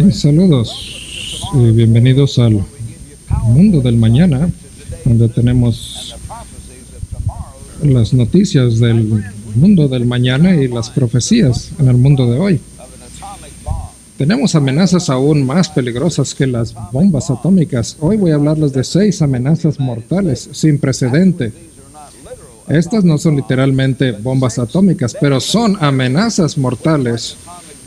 Saludos y bienvenidos al mundo del mañana, donde tenemos las noticias del mundo del mañana y las profecías en el mundo de hoy. Tenemos amenazas aún más peligrosas que las bombas atómicas. Hoy voy a hablarles de 6 amenazas mortales sin precedente. Estas no son literalmente bombas atómicas, pero son amenazas mortales,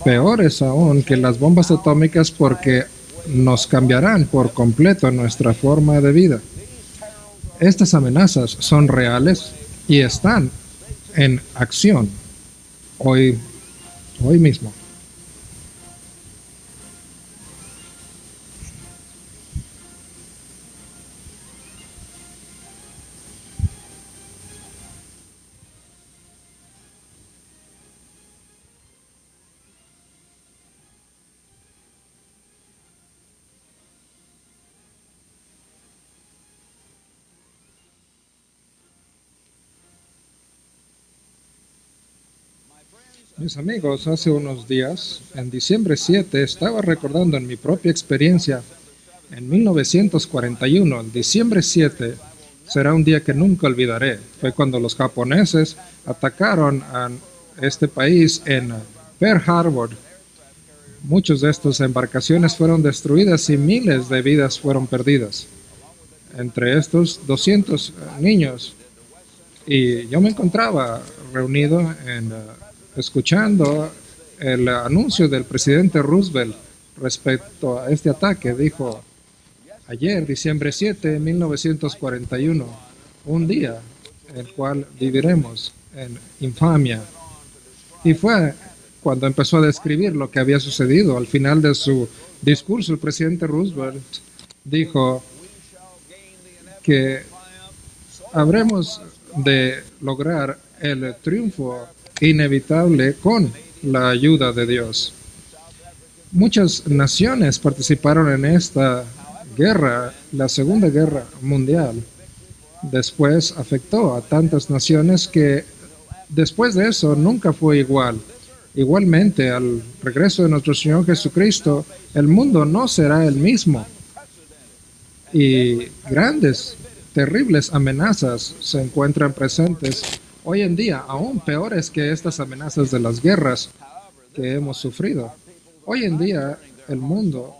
peores aún que las bombas atómicas, porque nos cambiarán por completo nuestra forma de vida. Estas amenazas son reales y están en acción hoy mismo. Mis amigos, hace unos días, en diciembre 7, estaba recordando en mi propia experiencia. En 1941, el diciembre 7, será un día que nunca olvidaré. Fue cuando los japoneses atacaron a este país en Pearl Harbor. Muchas de estas embarcaciones fueron destruidas y miles de vidas fueron perdidas. Entre estos, 200 niños. Y yo me encontraba reunido escuchando el anuncio del presidente Roosevelt respecto a este ataque. Dijo: ayer, diciembre 7, 1941, un día el cual viviremos en infamia. Y fue cuando empezó a describir lo que había sucedido. Al final de su discurso, el presidente Roosevelt dijo que habremos de lograr el triunfo inevitable con la ayuda de Dios. Muchas naciones participaron en esta guerra, la Segunda Guerra Mundial. Después afectó a tantas naciones que después de eso nunca fue igual. Igualmente, al regreso de nuestro Señor Jesucristo, el mundo no será el mismo. Y grandes, terribles amenazas se encuentran presentes hoy en día, aún peores que estas amenazas de las guerras que hemos sufrido. Hoy en día, el mundo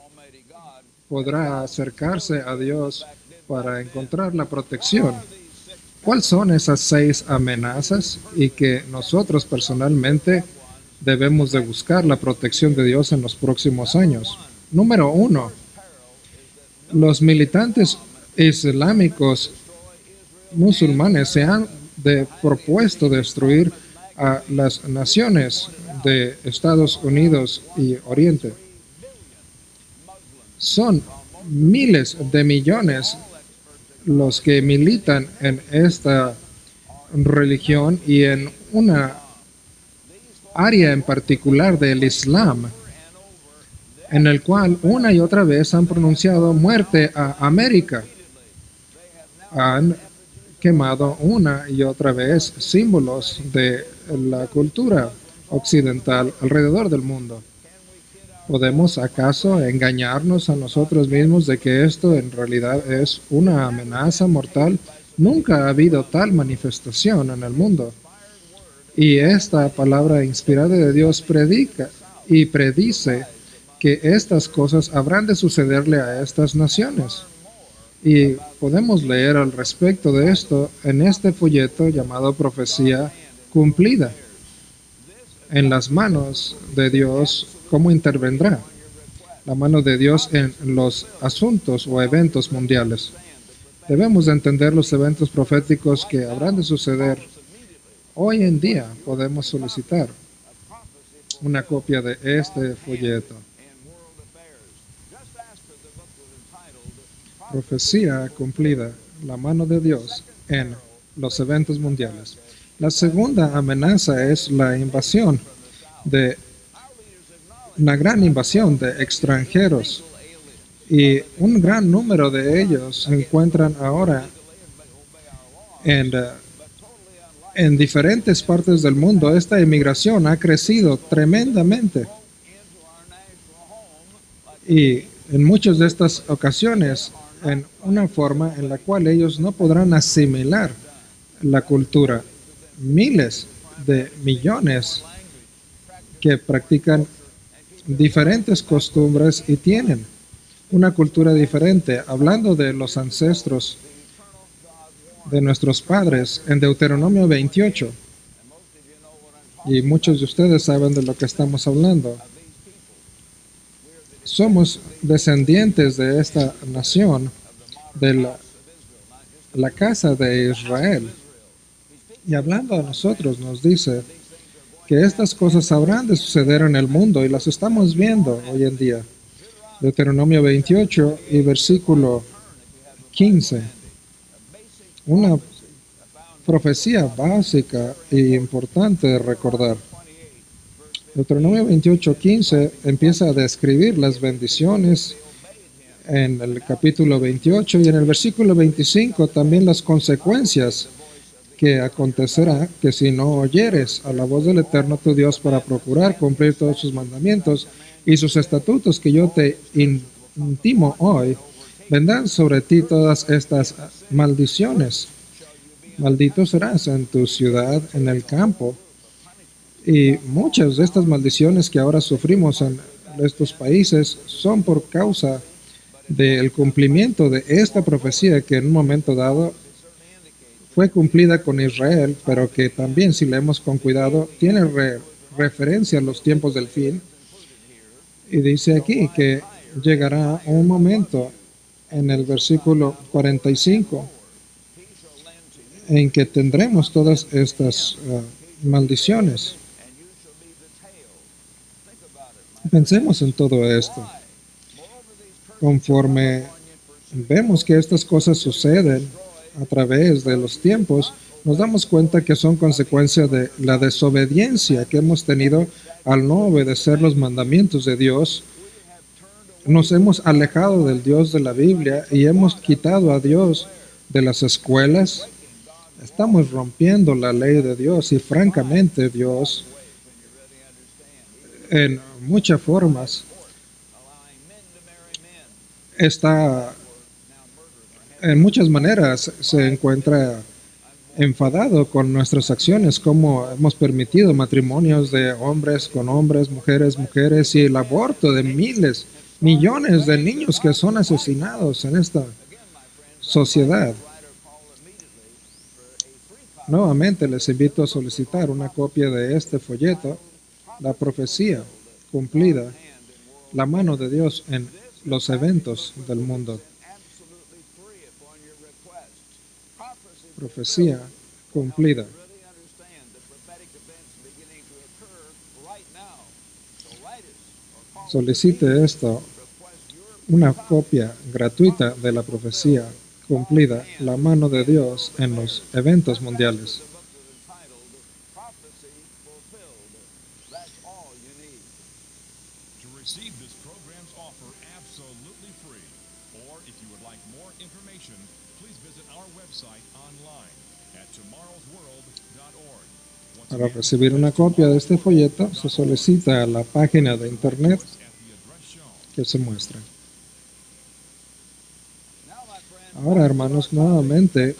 podrá acercarse a Dios para encontrar la protección. ¿Cuáles son esas 6 amenazas? Y que nosotros personalmente debemos de buscar la protección de Dios en los próximos años. Número 1. Los militantes islámicos musulmanes se han propuesto destruir a las naciones de Estados Unidos y Oriente. Son miles de millones los que militan en esta religión y en una área en particular del Islam, en el cual una y otra vez han pronunciado muerte a América. Han quemado una y otra vez símbolos de la cultura occidental alrededor del mundo. ¿Podemos acaso engañarnos a nosotros mismos de que esto en realidad es una amenaza mortal? Nunca ha habido tal manifestación en el mundo. Y esta palabra inspirada de Dios predica y predice que estas cosas habrán de sucederle a estas naciones. Y podemos leer al respecto de esto en este folleto llamado Profecía Cumplida. En las manos de Dios, ¿cómo intervendrá la mano de Dios en los asuntos o eventos mundiales? Debemos de entender los eventos proféticos que habrán de suceder. Hoy en día podemos solicitar una copia de este folleto. Profecía cumplida, la mano de Dios en los eventos mundiales. La segunda amenaza es la invasión una gran invasión de extranjeros, y un gran número de ellos se encuentran ahora en diferentes partes del mundo. Esta inmigración ha crecido tremendamente. Y en muchas de estas ocasiones, en una forma en la cual ellos no podrán asimilar la cultura. Miles de millones que practican diferentes costumbres y tienen una cultura diferente. Hablando de los ancestros de nuestros padres, en Deuteronomio 28, y muchos de ustedes saben de lo que estamos hablando, somos descendientes de esta nación, de la casa de Israel. Y hablando a nosotros nos dice que estas cosas habrán de suceder en el mundo y las estamos viendo hoy en día. Deuteronomio 28 y versículo 15. Una profecía básica e importante de recordar. Deuteronomio 28:15 empieza a describir las bendiciones en el capítulo 28 y en el versículo 25 también las consecuencias que acontecerá que si no oyeres a la voz del Eterno tu Dios para procurar cumplir todos sus mandamientos y sus estatutos que yo te intimo hoy, vendrán sobre ti todas estas maldiciones. Maldito serás en tu ciudad, en el campo. Y muchas de estas maldiciones que ahora sufrimos en estos países son por causa del cumplimiento de esta profecía que en un momento dado fue cumplida con Israel, pero que también, si leemos con cuidado, tiene referencia a los tiempos del fin. Y dice aquí que llegará un momento en el versículo 45 en que tendremos todas estas maldiciones. Pensemos en todo esto. Conforme vemos que estas cosas suceden a través de los tiempos, nos damos cuenta que son consecuencia de la desobediencia que hemos tenido al no obedecer los mandamientos de Dios. Nos hemos alejado del Dios de la Biblia y hemos quitado a Dios de las escuelas. Estamos rompiendo la ley de Dios y francamente Dios en muchas formas está, en muchas maneras se encuentra enfadado con nuestras acciones, como hemos permitido matrimonios de hombres con hombres, mujeres y el aborto de miles, millones de niños que son asesinados en esta sociedad. Nuevamente les invito a solicitar una copia de este folleto, La profecía cumplida, la mano de Dios en los eventos del mundo. Profecía cumplida. Solicite esto, una copia gratuita de la profecía cumplida, la mano de Dios en los eventos mundiales. Para recibir una copia de este folleto, se solicita a la página de internet que se muestra. Ahora, hermanos, nuevamente,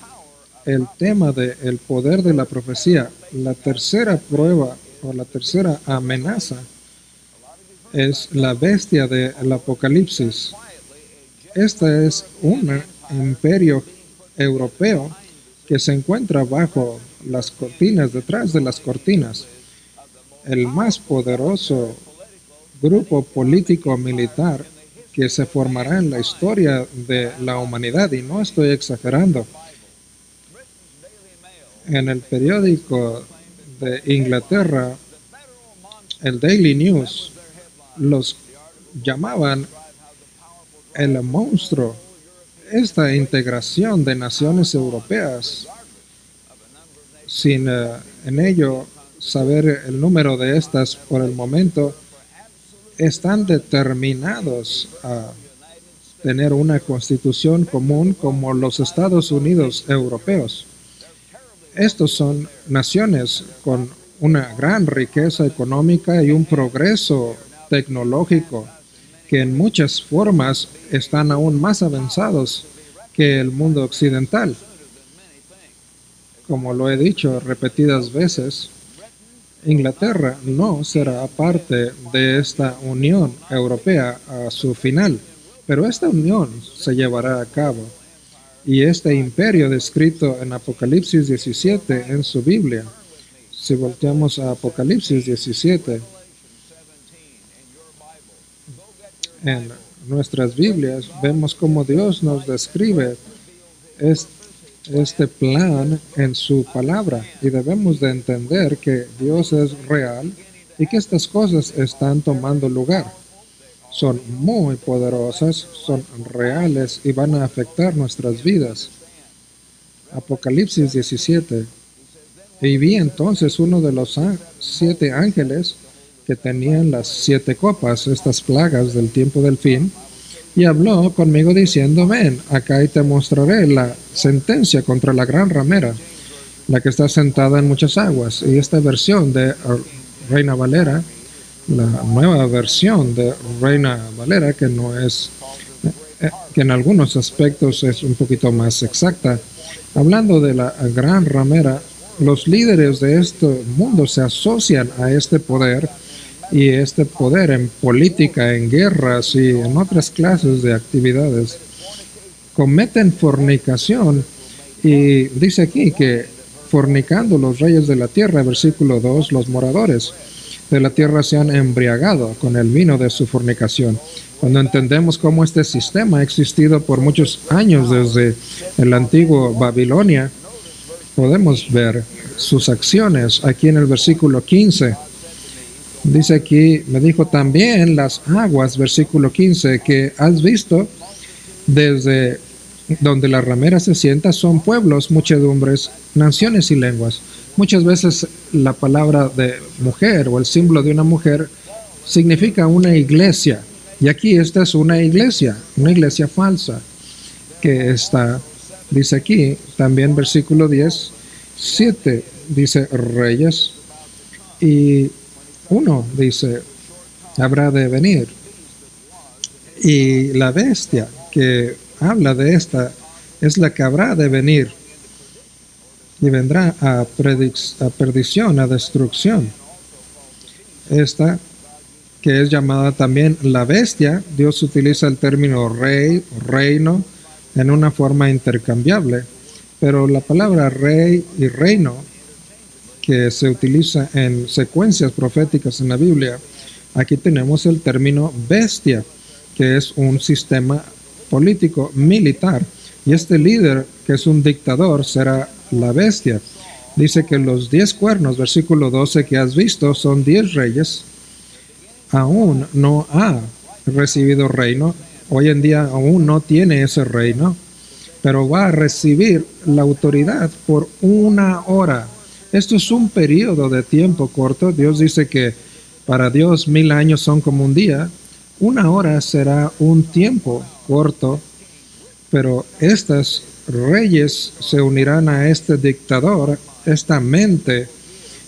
el tema del poder de la profecía, la tercera prueba o la tercera amenaza es la bestia del Apocalipsis. Este es un imperio europeo que se encuentra bajo las cortinas, detrás de las cortinas. El más poderoso grupo político militar que se formará en la historia de la humanidad, y no estoy exagerando. En el periódico de Inglaterra, el Daily News, los llamaban el monstruo. Esta integración de naciones europeas, sin en ello saber el número de estas por el momento, están determinados a tener una constitución común como los Estados Unidos europeos. Estos son naciones con una gran riqueza económica y un progreso tecnológico que en muchas formas están aún más avanzados que el mundo occidental. Como lo he dicho repetidas veces, Inglaterra no será parte de esta Unión Europea a su final, pero esta unión se llevará a cabo. Y este imperio descrito en Apocalipsis 17 en su Biblia, si volteamos a Apocalipsis 17, en nuestras Biblias vemos cómo Dios nos describe este plan en su palabra, y debemos de entender que Dios es real y que estas cosas están tomando lugar. Son muy poderosas, son reales y van a afectar nuestras vidas. Apocalipsis 17. Y vi entonces uno de los 7 ángeles que tenían las 7 copas, estas plagas del tiempo del fin, y habló conmigo diciendo: ven acá y te mostraré la sentencia contra la gran ramera, la que está sentada en muchas aguas. Y esta versión de Reina Valera, la nueva versión de Reina Valera, que no es, que en algunos aspectos es un poquito más exacta, hablando de la gran ramera, los líderes de este mundo se asocian a este poder, y este poder en política, en guerras y en otras clases de actividades. Cometen fornicación, y dice aquí que fornicando los reyes de la tierra, versículo 2, los moradores de la tierra se han embriagado con el vino de su fornicación. Cuando entendemos cómo este sistema ha existido por muchos años desde el antiguo Babilonia, podemos ver sus acciones aquí en el versículo 15. Dice aquí: me dijo también las aguas, versículo 15, que has visto desde donde la ramera se sienta son pueblos, muchedumbres, naciones y lenguas. Muchas veces la palabra de mujer o el símbolo de una mujer significa una iglesia. Y aquí esta es una iglesia falsa, que está, dice aquí, también versículo 10, 7, dice reyes, y 1 dice habrá de venir. Y la bestia que habla de esta es la que habrá de venir y vendrá a perdición, a destrucción. Esta, que es llamada también la bestia, Dios utiliza el término rey o reino en una forma intercambiable, pero la palabra rey y reino, que se utiliza en secuencias proféticas en la Biblia, aquí tenemos el término bestia, que es un sistema político militar, y este líder, que es un dictador, será la bestia. Dice que los 10 cuernos, versículo 12, que has visto son 10 reyes. Aún no ha recibido reino, hoy en día aún no tiene ese reino, pero va a recibir la autoridad por 1 hora. Esto es un periodo de tiempo corto. Dios dice que para Dios 1000 años son como un día. 1 hora será un tiempo corto, pero estos reyes se unirán a este dictador, esta mente,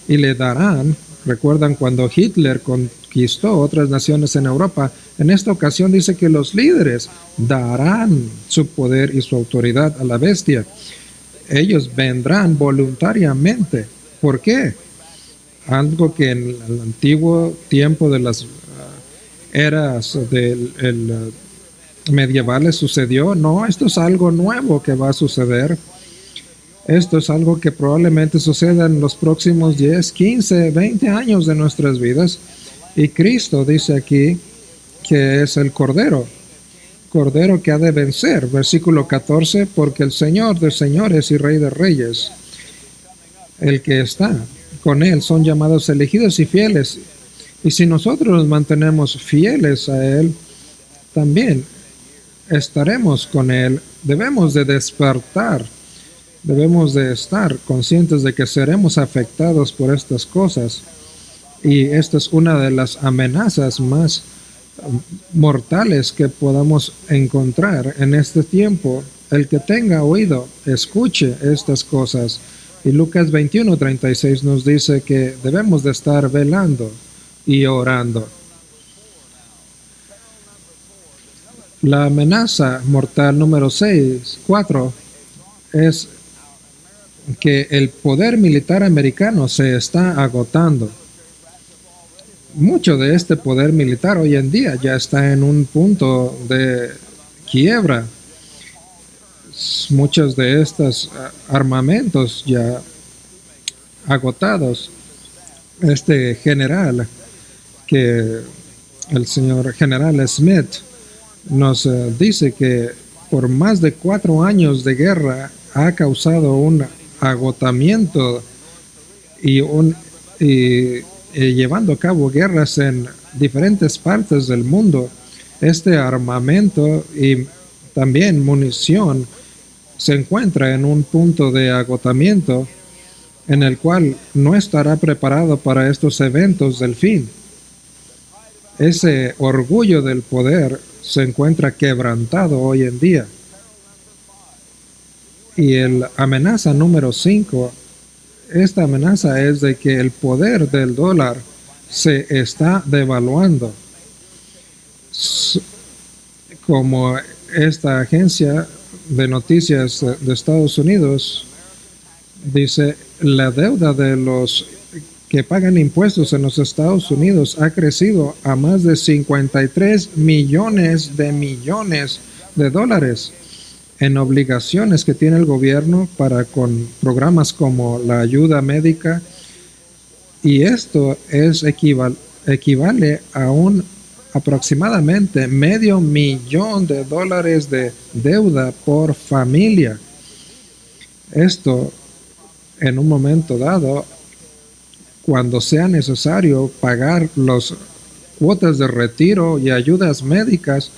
y le darán. Recuerdan cuando Hitler conquistó otras naciones en Europa, en esta ocasión dice que los líderes darán su poder y su autoridad a la bestia. Ellos vendrán voluntariamente. ¿Por qué? Algo que en el antiguo tiempo de las eras medievales sucedió. No, esto es algo nuevo que va a suceder. Esto es algo que probablemente suceda en los próximos 10, 15, 20 años de nuestras vidas. Y Cristo dice aquí que es el Cordero que ha de vencer. Versículo 14, porque el Señor de señores y Rey de reyes, el que está con Él, son llamados elegidos y fieles. Y si nosotros nos mantenemos fieles a Él, también estaremos con Él. Debemos de despertar. Debemos de estar conscientes de que seremos afectados por estas cosas. Y esta es una de las amenazas más mortales que podamos encontrar en este tiempo. El que tenga oído, escuche estas cosas. Y Lucas 21:36 nos dice que debemos de estar velando y orando. La amenaza mortal número 4 es que el poder militar americano se está agotando. Mucho de este poder militar hoy en día ya está en un punto de quiebra. Muchos de estos armamentos ya agotados. Este general, que el señor general Smith nos dice que por más de 4 años de guerra ha causado un agotamiento y llevando a cabo guerras en diferentes partes del mundo. Este armamento y también munición se encuentra en un punto de agotamiento en el cual no estará preparado para estos eventos del fin. Ese orgullo del poder se encuentra quebrantado hoy en día. Y la amenaza número 5, esta amenaza es de que el poder del dólar se está devaluando. Como esta agencia de noticias de Estados Unidos dice, la deuda de los que pagan impuestos en los Estados Unidos ha crecido a más de 53 millones de dólares en obligaciones que tiene el gobierno para con programas como la ayuda médica, y esto equivale a aproximadamente $500,000 de deuda por familia. Esto en un momento dado, cuando sea necesario pagar las cuotas de retiro y ayudas médicas,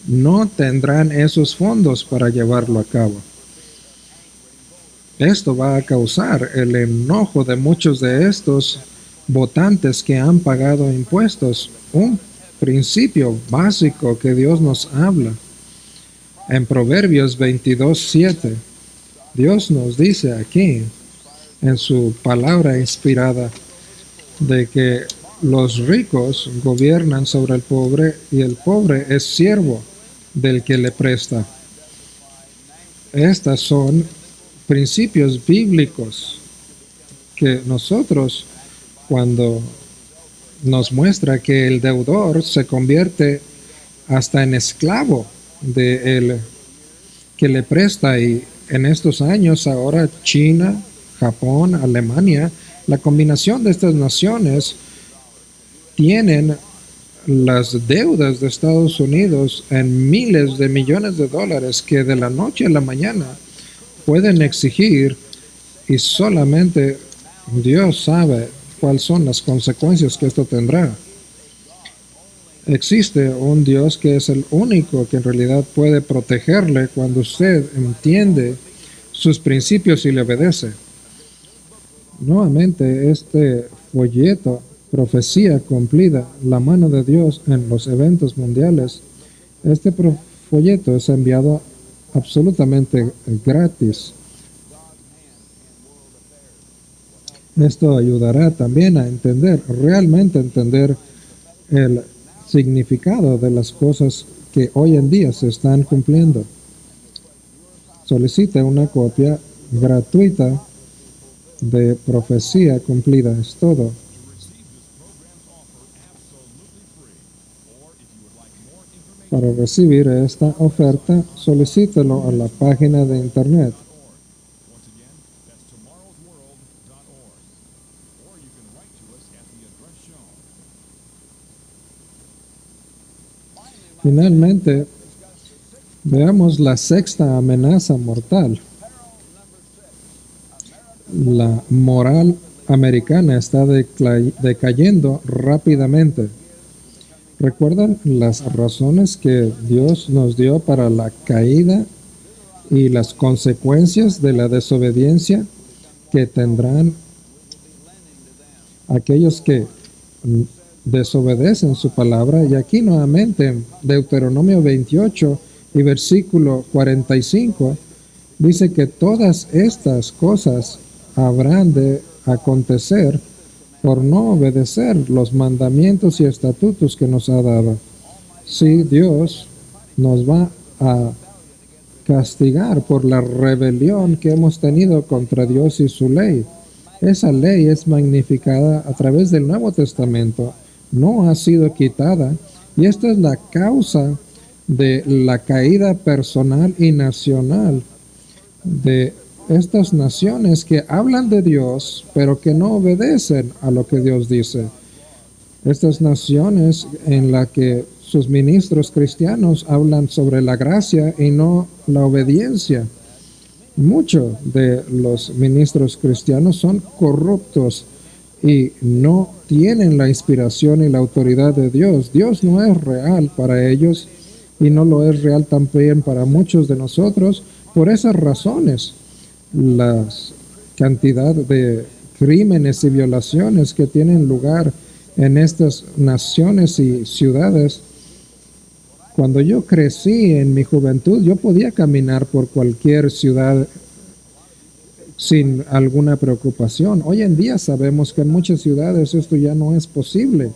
no tendrán esos fondos para llevarlo a cabo. Esto va a causar el enojo de muchos de estos votantes que han pagado impuestos. Un principio básico que Dios nos habla. En Proverbios 22:7, Dios nos dice aquí, en su palabra inspirada, de que los ricos gobiernan sobre el pobre y el pobre es siervo del que le presta. Estas son principios bíblicos que nosotros, cuando nos muestra que el deudor se convierte hasta en esclavo de él que le presta, y en estos años ahora China, Japón, Alemania, la combinación de estas naciones tienen las deudas de Estados Unidos en miles de millones de dólares que de la noche a la mañana pueden exigir, y solamente Dios sabe cuáles son las consecuencias que esto tendrá. Existe un Dios que es el único que en realidad puede protegerle cuando usted entiende sus principios y le obedece. Nuevamente, este folleto, Profecía Cumplida, la mano de Dios en los eventos mundiales, este folleto es enviado absolutamente gratis. Esto ayudará también a realmente entender el significado de las cosas que hoy en día se están cumpliendo. Solicite una copia gratuita de Profecía Cumplida, es todo. Para recibir esta oferta, solicítelo a la página de internet. Finalmente, veamos la sexta amenaza mortal. La moral americana está decayendo rápidamente. ¿Recuerdan las razones que Dios nos dio para la caída y las consecuencias de la desobediencia que tendrán aquellos que desobedecen su palabra? Y aquí nuevamente Deuteronomio 28 y versículo 45 dice que todas estas cosas habrán de acontecer por no obedecer los mandamientos y estatutos que nos ha dado. Sí, Dios nos va a castigar por la rebelión que hemos tenido contra Dios y su ley. Esa ley es magnificada a través del Nuevo Testamento, no ha sido quitada, y esta es la causa de la caída personal y nacional de estas naciones que hablan de Dios, pero que no obedecen a lo que Dios dice. Estas naciones en las que sus ministros cristianos hablan sobre la gracia y no la obediencia. Muchos de los ministros cristianos son corruptos y no tienen la inspiración y la autoridad de Dios. Dios no es real para ellos y no lo es real también para muchos de nosotros. Por esas razones, la cantidad de crímenes y violaciones que tienen lugar en estas naciones y ciudades. Cuando yo crecí en mi juventud, yo podía caminar por cualquier ciudad sin alguna preocupación. Hoy en día sabemos que en muchas ciudades esto ya no es posible,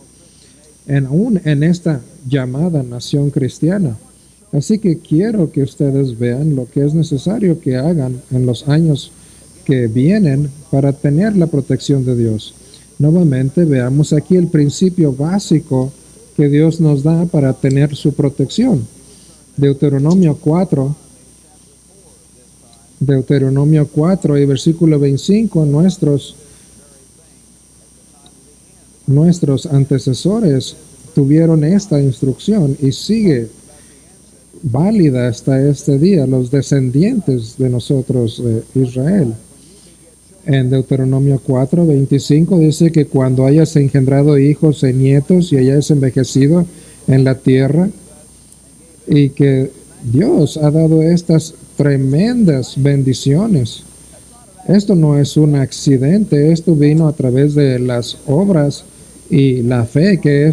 aún en esta llamada nación cristiana. Así que quiero que ustedes vean lo que es necesario que hagan en los años que vienen para tener la protección de Dios. Nuevamente veamos aquí el principio básico que Dios nos da para tener su protección. Deuteronomio 4 y versículo 25, nuestros antecesores tuvieron esta instrucción y sigue válida hasta este día, los descendientes de nosotros de Israel. En Deuteronomio 4:25 dice que cuando hayas engendrado hijos y nietos y hayas envejecido en la tierra, y que Dios ha dado estas tremendas bendiciones. Esto no es un accidente, esto vino a través de las obras y la fe que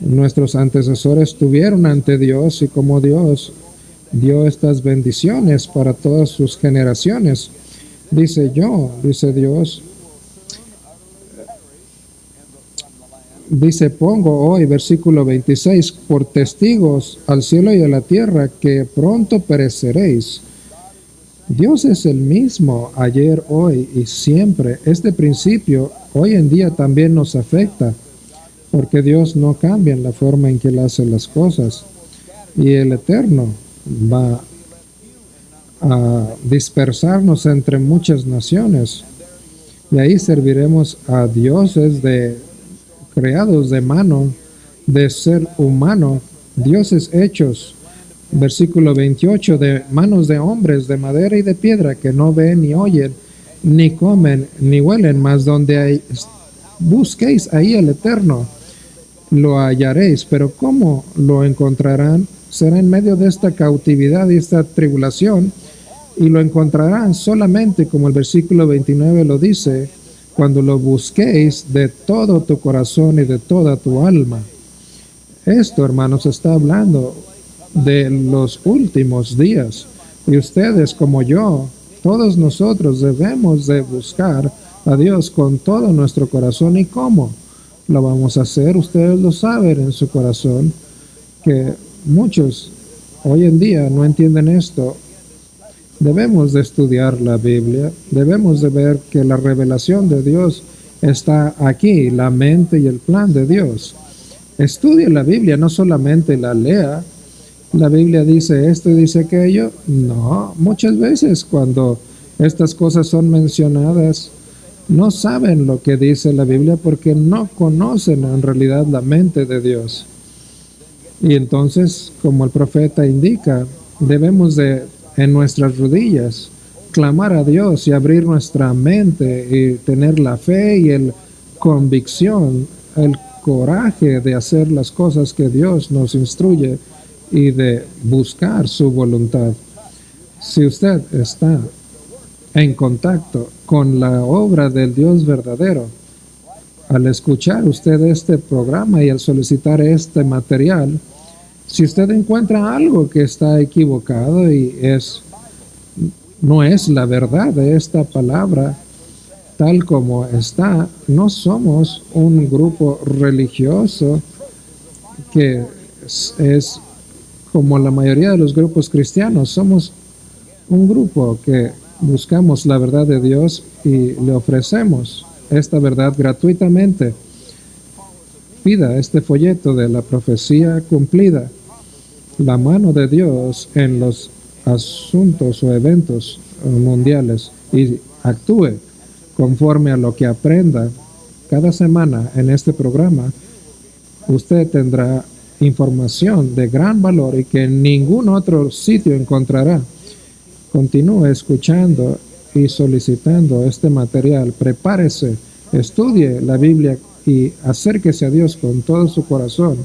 nuestros antecesores tuvieron ante Dios, y como Dios dio estas bendiciones para todas sus generaciones. Dice Dios, pongo hoy, versículo 26, por testigos al cielo y a la tierra que pronto pereceréis. Dios es el mismo ayer, hoy y siempre. Este principio hoy en día también nos afecta, porque Dios no cambia en la forma en que Él hace las cosas. Y el Eterno va a dispersarnos entre muchas naciones. Y ahí serviremos a dioses creados de mano, de ser humano, dioses hechos. Versículo 28, de manos de hombres, de madera y de piedra, que no ven ni oyen, ni comen, ni huelen, mas donde busquéis ahí el Eterno, lo hallaréis. Pero ¿cómo lo encontrarán? Será en medio de esta cautividad y esta tribulación, y lo encontrarán solamente, como el versículo 29 lo dice, cuando lo busquéis de todo tu corazón y de toda tu alma. Esto, hermanos, está hablando de los últimos días, y ustedes como yo, todos nosotros debemos de buscar a Dios con todo nuestro corazón. ¿Y cómo lo vamos a hacer? Ustedes lo saben en su corazón, que muchos hoy en día no entienden esto. Debemos de estudiar la Biblia, debemos de ver que la revelación de Dios está aquí, la mente y el plan de Dios. Estudie la Biblia, no solamente la lea. La Biblia dice esto y dice aquello. No, muchas veces cuando estas cosas son mencionadas, no saben lo que dice la Biblia porque no conocen en realidad la mente de Dios. Y entonces, como el profeta indica, debemos de, en nuestras rodillas, clamar a Dios y abrir nuestra mente y tener la fe y el convicción, el coraje de hacer las cosas que Dios nos instruye y de buscar su voluntad. Si usted está en contacto con la obra del Dios verdadero, al escuchar usted este programa y al solicitar este material, si usted encuentra algo que está equivocado y no es la verdad de esta palabra tal como está, no somos un grupo religioso que es como la mayoría de los grupos cristianos, somos un grupo que buscamos la verdad de Dios y le ofrecemos esta verdad gratuitamente. Pida este folleto de la profecía cumplida, la mano de Dios en los asuntos o eventos mundiales, y actúe conforme a lo que aprenda cada semana en este programa. Usted tendrá información de gran valor y que en ningún otro sitio encontrará. Continúe escuchando y solicitando este material. Prepárese, estudie la Biblia y acérquese a Dios con todo su corazón.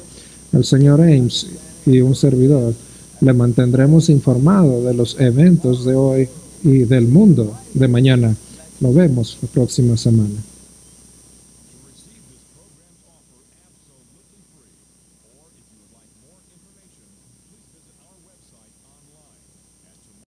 El señor Ames y un servidor le mantendremos informado de los eventos de hoy y del mundo de mañana. Nos vemos la próxima semana.